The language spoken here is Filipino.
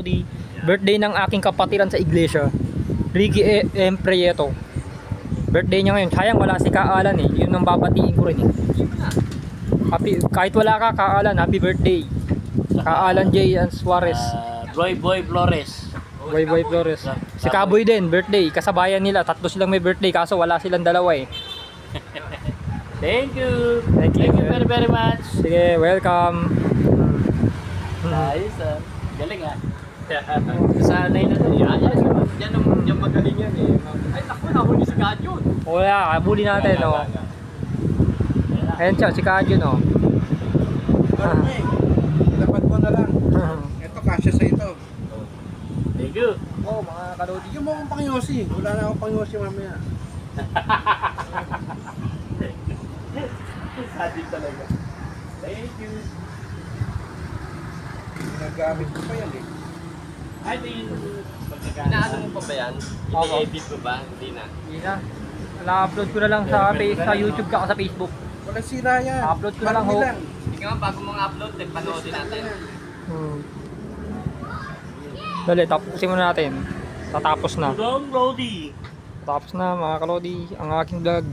Kalodi. Birthday ng aking kapatiran sa iglesia, Ricky M. Prieto. Birthday niya ngayon. Sayang wala si Kaalan eh. Yun ang babatiin ko rin eh. Kahit wala ka, Kaalan, happy birthday. Kaalan J. Suarez. Boy Flores. Boy Flores. Si Kaboy din, birthday. Kasabayan nila. Tatlo silang may birthday. Kaso wala silang dalawa eh. Thank you. Thank you very very much. Sige, welcome. Nice. Galing ah. Sanay na to. Yan magaling yan eh. Ay naku, nahuli si Kadyon. Wala, kabuli natin oh. Ayan siya, si Kadyon oh. Dapat mo na lang. Ito, kasya sa ito. Thank you. Oh, mga Kalodi. Bigyan mo akong pangyosi. Wala na akong pangyosi mamaya. Sadik talaga. Thank you. Nagamit ko pa yan eh. Ay, inaano mo pa ba yan? I-edit mo ba? Hindi na. Hindi na. Na-upload ko na lang sa YouTube ka sa Facebook. Wala sira yan. Upload ko na lang ho. Hindi ka bago mong upload, panoodin natin. Dali, tapusin muna natin. Tatapos na. Long Lodi. Tapos na mga Kalodi, ang aking vlog.